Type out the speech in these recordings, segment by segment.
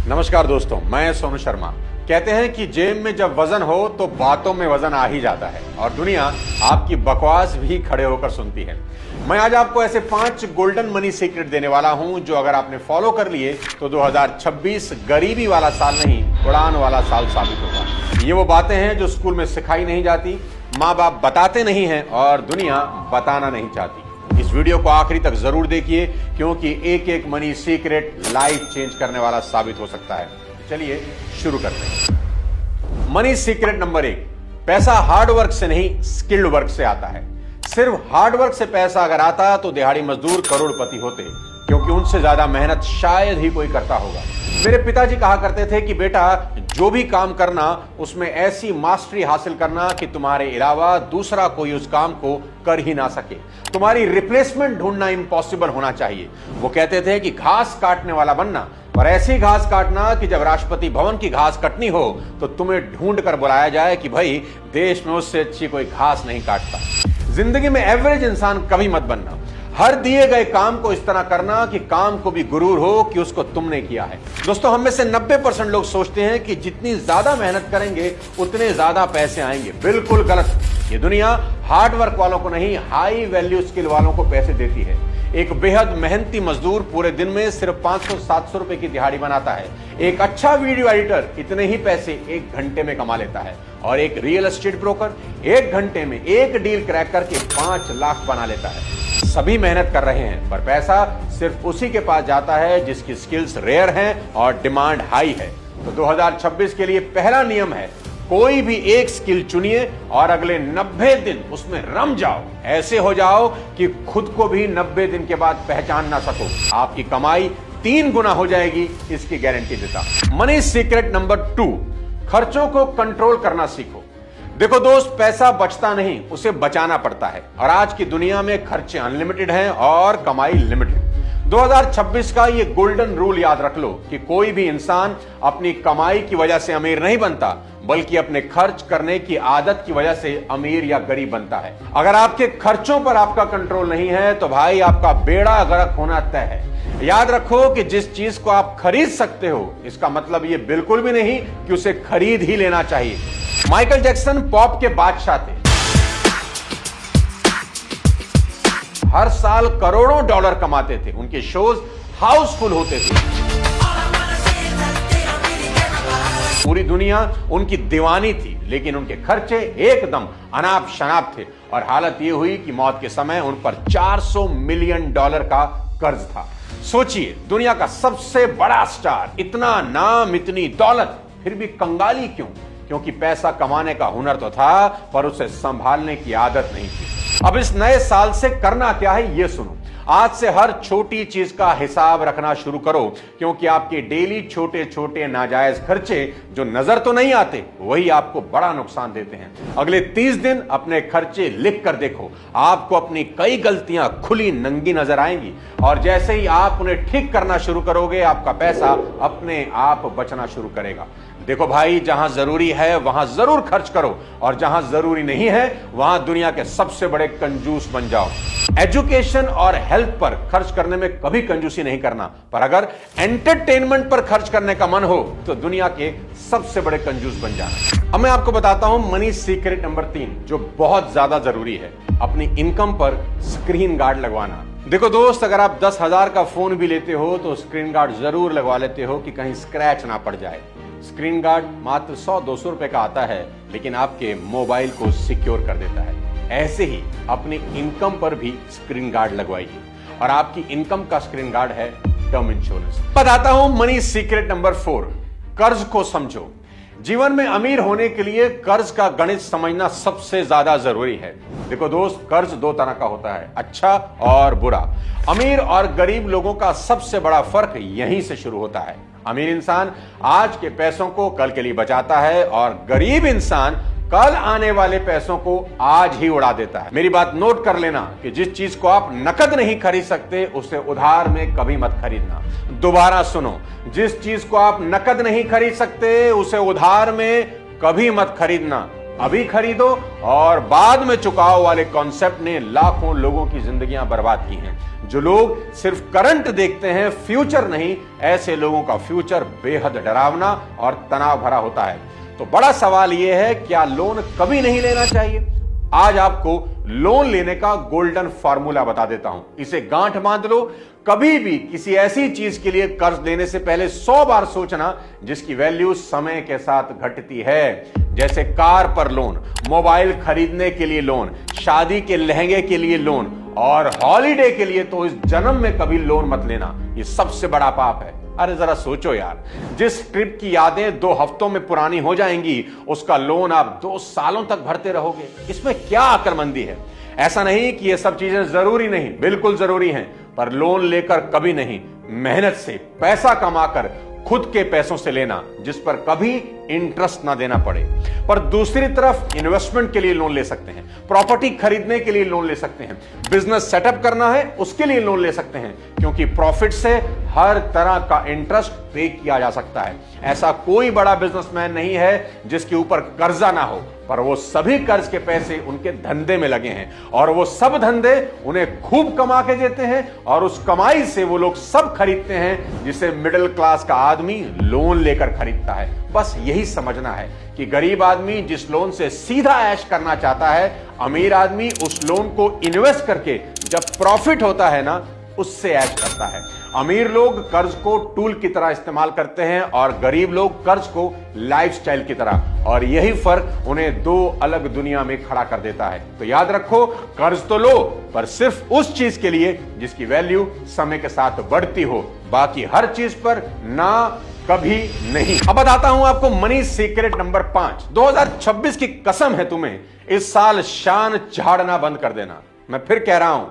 नमस्कार दोस्तों, मैं सोनू शर्मा। कहते हैं कि जेब में जब वजन हो तो बातों में वजन आ ही जाता है और दुनिया आपकी बकवास भी खड़े होकर सुनती है। मैं आज आपको ऐसे 5 गोल्डन मनी सीक्रेट देने वाला हूं जो अगर आपने फॉलो कर लिए तो 2026 गरीबी वाला साल नहीं, उड़ान वाला साल साबित होगा। ये वो बातें हैं जो स्कूल में सिखाई नहीं जाती, माँ बाप बताते नहीं हैं और दुनिया बताना नहीं चाहती। इस वीडियो को आखिरी तक जरूर देखिए क्योंकि एक एक मनी सीक्रेट लाइफ चेंज करने वाला साबित हो सकता है। चलिए शुरू करते हैं। मनी सीक्रेट नंबर 1, पैसा हार्ड वर्क से नहीं स्किल्ड वर्क से आता है। सिर्फ हार्ड वर्क से पैसा अगर आता तो दिहाड़ी मजदूर करोड़पति होते, क्योंकि उनसे ज्यादा मेहनत शायद ही कोई करता होगा। मेरे पिताजी कहा करते थे कि बेटा, जो भी काम करना उसमें ऐसी मास्टरी हासिल करना कि तुम्हारे अलावा दूसरा कोई उस काम को कर ही ना सके। तुम्हारी रिप्लेसमेंट ढूंढना इम्पॉसिबल होना चाहिए। वो कहते थे कि घास काटने वाला बनना, और ऐसी घास काटना कि जब राष्ट्रपति भवन की घास कटनी हो तो तुम्हें ढूंढ कर बुलाया जाए कि भाई, देश में उससे अच्छी कोई घास नहीं काटता। जिंदगी में एवरेज इंसान कभी मत बनना। हर दिए गए काम को इस तरह करना कि काम को भी गुरूर हो कि उसको तुमने किया है। दोस्तों, हम में से 90% लोग सोचते हैं कि जितनी ज्यादा मेहनत करेंगे उतने ज्यादा पैसे आएंगे। बिल्कुल गलत। ये दुनिया हार्ड वर्क वालों को नहीं, हाई वैल्यू स्किल वालों को पैसे देती है। एक बेहद मेहनती मजदूर पूरे दिन में सिर्फ 500-700 रुपए की दिहाड़ी बनाता है। एक अच्छा वीडियो एडिटर इतने ही पैसे 1 घंटे में कमा लेता है और एक रियल एस्टेट ब्रोकर 1 घंटे में एक डील क्रैक करके 5 लाख बना लेता है। सभी मेहनत कर रहे हैं, पर पैसा सिर्फ उसी के पास जाता है जिसकी स्किल्स रेयर हैं और डिमांड हाई है। तो 2026 के लिए पहला नियम है, कोई भी एक स्किल चुनिए और अगले 90 दिन उसमें रम जाओ। ऐसे हो जाओ कि खुद को भी 90 दिन के बाद पहचान ना सको। आपकी कमाई 3 गुना हो जाएगी, इसकी गारंटी देता। मनी सीक्रेट नंबर 2, खर्चों को कंट्रोल करना सीखो। देखो दोस्त, पैसा बचता नहीं, उसे बचाना पड़ता है और आज की दुनिया में खर्चे अनलिमिटेड हैं और कमाई लिमिटेड। 2026 का ये गोल्डन रूल याद रख लो कि कोई भी इंसान अपनी कमाई की वजह से अमीर नहीं बनता, बल्कि अपने खर्च करने की आदत की वजह से अमीर या गरीब बनता है। अगर आपके खर्चों पर आपका कंट्रोल नहीं है तो भाई आपका बेड़ा गर्क होना तय है। याद रखो कि जिस चीज को आप खरीद सकते हो, इसका मतलब ये बिल्कुल भी नहीं कि उसे खरीद ही लेना चाहिए। माइकल जैक्सन पॉप के बादशाह थे। हर साल करोड़ों डॉलर कमाते थे। उनके शोज हाउसफुल होते थे। पूरी दुनिया उनकी दीवानी थी, लेकिन उनके खर्चे एकदम अनाप शनाप थे और हालत यह हुई कि मौत के समय उन पर $400 मिलियन का कर्ज था। सोचिए, दुनिया का सबसे बड़ा स्टार, इतना नाम, इतनी दौलत, फिर भी कंगाली क्यों? क्योंकि पैसा कमाने का हुनर तो था, पर उसे संभालने की आदत नहीं थी। अब इस नए साल से करना क्या है, यह सुनो। आज से हर छोटी चीज का हिसाब रखना शुरू करो, क्योंकि आपके डेली छोटे छोटे नाजायज खर्चे जो नजर तो नहीं आते, वही आपको बड़ा नुकसान देते हैं। अगले 30 दिन अपने खर्चे लिख कर देखो। आपको अपनी कई गलतियां खुली नंगी नजर आएंगी और जैसे ही आप उन्हें ठीक करना शुरू करोगे, आपका पैसा अपने आप बचना शुरू करेगा। देखो भाई, जहां जरूरी है वहां जरूर खर्च करो और जहां जरूरी नहीं है वहां दुनिया के सबसे बड़े कंजूस बन जाओ। एजुकेशन और हेल्थ पर खर्च करने में कभी कंजूसी नहीं करना, पर अगर एंटरटेनमेंट पर खर्च करने का मन हो तो दुनिया के सबसे बड़े कंजूस बन जाना। अब मैं आपको बताता हूं मनी सीक्रेट नंबर 3, जो बहुत ज्यादा जरूरी है, अपनी इनकम पर स्क्रीन गार्ड लगवाना। देखो दोस्त, अगर आप 10,000 का फोन भी लेते हो तो स्क्रीन गार्ड जरूर लगवा लेते हो कि कहीं स्क्रैच ना पड़ जाए। स्क्रीन गार्ड मात्र 100-200 रुपए का आता है, लेकिन आपके मोबाइल को सिक्योर कर देता है। ऐसे ही अपनी इनकम पर भी स्क्रीन गार्ड लगवाइए और आपकी इनकम का स्क्रीन गार्ड है टर्म इंश्योरेंस। बताता हूं मनी सीक्रेट नंबर 4, कर्ज को समझो। जीवन में अमीर होने के लिए कर्ज का गणित समझना सबसे ज्यादा जरूरी है। देखो दोस्त, कर्ज 2 तरह का होता है, अच्छा और बुरा। अमीर और गरीब लोगों का सबसे बड़ा फर्क यहीं से शुरू होता है। अमीर इंसान आज के पैसों को कल के लिए बचाता है और गरीब इंसान कल आने वाले पैसों को आज ही उड़ा देता है। मेरी बात नोट कर लेना कि जिस चीज को आप नकद नहीं खरीद सकते, उसे उधार में कभी मत खरीदना। दोबारा सुनो, जिस चीज को आप नकद नहीं खरीद सकते, उसे उधार में कभी मत खरीदना। अभी खरीदो और बाद में चुकाओ वाले कॉन्सेप्ट ने लाखों लोगों की जिंदगियां बर्बाद की हैं। जो लोग सिर्फ करंट देखते हैं, फ्यूचर नहीं, ऐसे लोगों का फ्यूचर बेहद डरावना और तनाव भरा होता है। तो बड़ा सवाल यह है, क्या लोन कभी नहीं लेना चाहिए? आज आपको लोन लेने का गोल्डन फॉर्मूला बता देता हूं। इसे गांठ बांध लो। कभी भी किसी ऐसी चीज के लिए कर्ज लेने से पहले 100 बार सोचना जिसकी वैल्यू समय के साथ घटती है। जैसे कार पर लोन, मोबाइल खरीदने के लिए लोन, शादी के लहंगे के लिए लोन और हॉलिडे के लिए तो इस जन्म में कभी लोन मत लेना। यह सबसे बड़ा पाप है। अरे जरा सोचो यार, जिस ट्रिप की यादें 2 हफ्तों में पुरानी हो जाएंगी, उसका लोन आप 2 सालों तक भरते रहोगे। इसमें क्या अक्लमंदी है? ऐसा नहीं कि ये सब चीजें जरूरी नहीं, बिल्कुल जरूरी हैं, पर लोन लेकर कभी नहीं, मेहनत से पैसा कमाकर खुद के पैसों से लेना जिस पर कभी इंटरेस्ट ना देना पड़े। पर दूसरी तरफ इन्वेस्टमेंट के लिए लोन ले सकते हैं, प्रॉपर्टी खरीदने के लिए लोन ले सकते हैं, बिजनेस सेटअप करना है उसके लिए लोन ले सकते हैं, क्योंकि प्रॉफिट से हर तरह का इंटरेस्ट पे किया जा सकता है। ऐसा कोई बड़ा बिजनेसमैन नहीं है जिसके ऊपर कर्जा ना हो, पर वो सभी कर्ज के पैसे उनके धंधे में लगे हैं और वो सब धंधे उन्हें खूब कमा के देते हैं और उस कमाई से वो लोग सब खरीदते हैं जिसे मिडिल क्लास का आदमी लोन लेकर खरीदता है। बस यही समझना है कि गरीब आदमी जिस लोन से सीधा ऐश करना चाहता है, अमीर आदमी उस लोन को इन्वेस्ट करके जब प्रॉफिट होता है ना, उससे ऐश करता है। अमीर लोग कर्ज को टूल की तरह इस्तेमाल करते हैं और गरीब लोग कर्ज को लाइफस्टाइल की तरह, और यही फर्क उन्हें 2 अलग दुनिया में खड़ा कर देता है। तो याद रखो, कर्ज तो लो, पर सिर्फ उस चीज के लिए जिसकी वैल्यू समय के साथ बढ़ती हो, बाकी हर चीज पर ना कभी नहीं। अब बताता हूं आपको मनी सीक्रेट नंबर 5। 2026 की कसम है तुम्हें इस साल शान झाड़ना बंद कर देना। मैं फिर कह रहा हूं,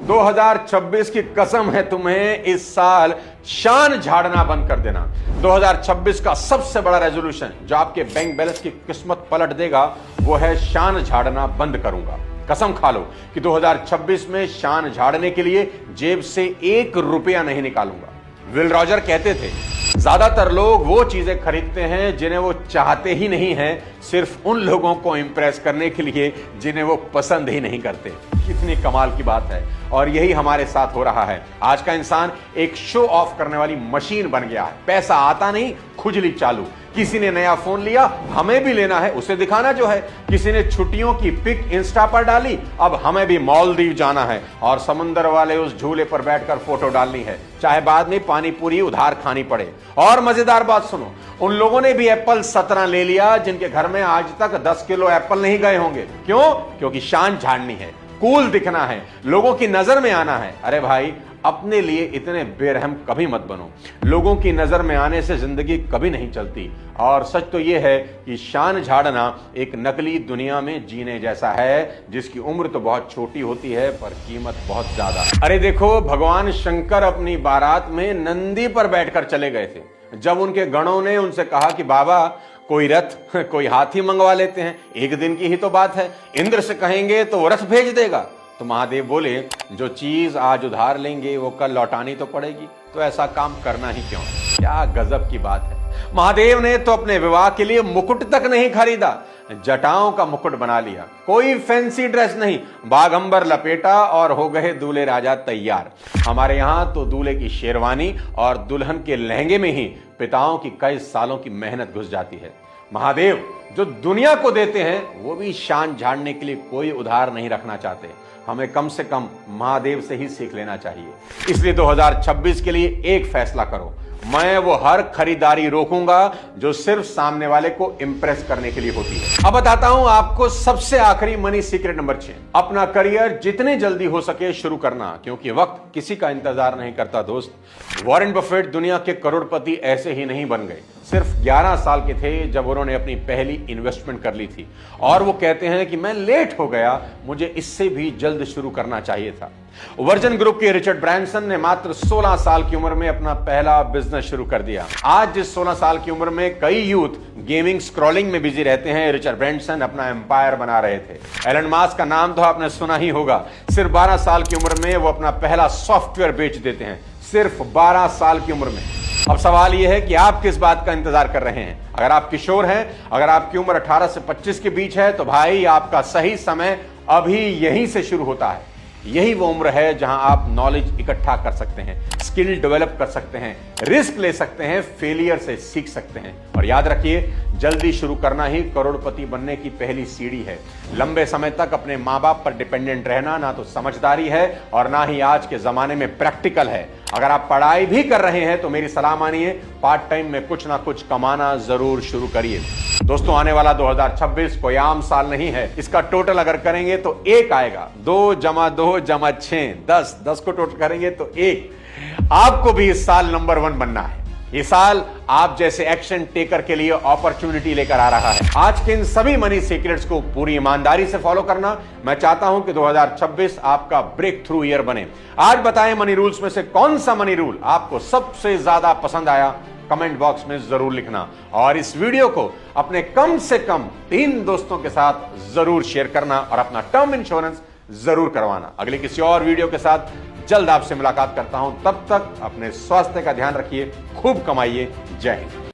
2026 की कसम है तुम्हें इस साल शान झाड़ना बंद कर देना। 2026 का सबसे बड़ा रेजोल्यूशन जो आपके बैंक बैलेंस की किस्मत पलट देगा वो है शान झाड़ना बंद करूंगा। कसम खा लो कि 2026 में शान झाड़ने के लिए जेब से 1 रुपया नहीं निकालूंगा। विल रॉजर कहते थे, ज्यादातर लोग वो चीजें खरीदते हैं जिन्हें वो चाहते ही नहीं हैं, सिर्फ उन लोगों को इंप्रेस करने के लिए जिन्हें वो पसंद ही नहीं करते। कितनी कमाल की बात है, और यही हमारे साथ हो रहा है। आज का इंसान एक शो ऑफ करने वाली मशीन बन गया है। पैसा आता नहीं, खुजली चालू। किसी ने नया फोन लिया, हमें भी लेना है, उसे दिखाना जो है। किसी ने छुट्टियों की पिक इंस्टा पर डाली, अब हमें भी मालदीव जाना है और समुंदर वाले उस झूले पर बैठकर फोटो डालनी है, चाहे बाद में पानी पूरी उधार खानी पड़े। और मजेदार बात सुनो, उन लोगों ने भी एप्पल 17 ले लिया जिनके घर में आज तक 10 किलो एप्पल नहीं गए होंगे। क्यों? क्योंकि शान झाड़नी है, कूल दिखना है, लोगों की नजर में आना है। अरे भाई, अपने लिए इतने बेरहम कभी मत बनो। लोगों की नजर में आने से जिंदगी कभी नहीं चलती। और सच तो यह है कि शान झाड़ना एक नकली दुनिया में जीने जैसा है जिसकी उम्र तो बहुत छोटी होती है पर कीमत बहुत ज्यादा। अरे देखो, भगवान शंकर अपनी बारात में नंदी पर बैठकर चले गए थे। जब उनके गणों ने उनसे कहा कि बाबा कोई रथ, कोई हाथी मंगवा लेते हैं, 1 दिन की ही तो बात है, इंद्र से कहेंगे तो वो रथ भेज देगा। तो महादेव बोले, जो चीज आज उधार लेंगे वो कल लौटानी तो पड़ेगी, तो ऐसा काम करना ही क्यों। क्या गजब की बात है। महादेव ने तो अपने विवाह के लिए मुकुट तक नहीं खरीदा, जटाओं का मुकुट बना लिया। कोई फैंसी ड्रेस नहीं, बागंबर लपेटा और हो गए दूल्हे राजा तैयार। हमारे यहां तो दूल्हे की शेरवानी और दुल्हन के लहंगे में ही पिताओं की कई सालों की मेहनत घुस जाती है। महादेव जो दुनिया को देते हैं वो भी शान झाड़ने के लिए कोई उधार नहीं रखना चाहते। हमें कम से कम महादेव से ही सीख लेना चाहिए। इसलिए 2026 के लिए एक फैसला करो, मैं वो हर खरीदारी रोकूंगा जो सिर्फ सामने वाले को इंप्रेस करने के लिए होती है। अब बताता हूं आपको सबसे आखिरी मनी सीक्रेट नंबर 6। अपना करियर जितने जल्दी हो सके शुरू करना, क्योंकि वक्त किसी का इंतजार नहीं करता दोस्त। वॉरेन बफेट दुनिया के करोड़पति ऐसे ही नहीं बन गए। सिर्फ 11 साल के थे जब उन्होंने अपनी पहली इन्वेस्टमेंट कर ली थी, और वो कहते हैं कि मैं लेट हो गया, मुझे इससे भी जल्द शुरू करना चाहिए था। वर्जिन ग्रुप के रिचर्ड ब्रांसन ने मात्र 16 साल की उम्र में अपना पहला बिजनेस शुरू कर दिया। आज जिस 16 साल की उम्र में कई यूथ गेमिंग स्क्रॉलिंग में बिजी रहते हैं, रिचर्ड ब्रांसन अपना एम्पायर बना रहे थे। एलन मास्क का नाम तो आपने सुना ही होगा। सिर्फ 12 साल की उम्र में वो अपना पहला सॉफ्टवेयर बेच देते हैं, सिर्फ 12 साल की उम्र में। अब सवाल यह है कि आप किस बात का इंतजार कर रहे हैं। अगर आप किशोर हैं, अगर आपकी उम्र 18 से 25 के बीच है, तो भाई आपका सही समय अभी यहीं से शुरू होता है। यही वो उम्र है जहां आप नॉलेज इकट्ठा कर सकते हैं, स्किल डेवलप कर सकते हैं, रिस्क ले सकते हैं, फेलियर से सीख सकते हैं। और याद रखिए, जल्दी शुरू करना ही करोड़पति बनने की पहली सीढ़ी है। लंबे समय तक अपने मां बाप पर डिपेंडेंट रहना ना तो समझदारी है और ना ही आज के जमाने में प्रैक्टिकल है। अगर आप पढ़ाई भी कर रहे हैं तो मेरी सलाह मानिए, पार्ट टाइम में कुछ ना कुछ कमाना जरूर शुरू करिए। दोस्तों, आने वाला 2026 कोई आम साल नहीं है। इसका टोटल अगर करेंगे तो 1 आएगा। 2 + 2 = 6, 10 को टोटल करेंगे तो 1। आपको भी इस साल नंबर 1 बनना है। ये साल आप जैसे एक्शन टेकर के लिए अपॉर्चुनिटी लेकर आ रहा है। आज के इन सभी मनी सीक्रेट्स को पूरी ईमानदारी से फॉलो करना। मैं चाहता हूं कि 2026 आपका ब्रेक थ्रू ईयर बने। आज बताएं, मनी रूल्स में से कौन सा मनी रूल आपको सबसे ज्यादा पसंद आया? कमेंट बॉक्स में जरूर लिखना और इस वीडियो को अपने कम से कम 3 दोस्तों के साथ जरूर शेयर करना और अपना टर्म इंश्योरेंस जरूर करवाना। अगले किसी और वीडियो के साथ जल्द आपसे मुलाकात करता हूं। तब तक अपने स्वास्थ्य का ध्यान रखिए, खूब कमाइए। जय हिंद।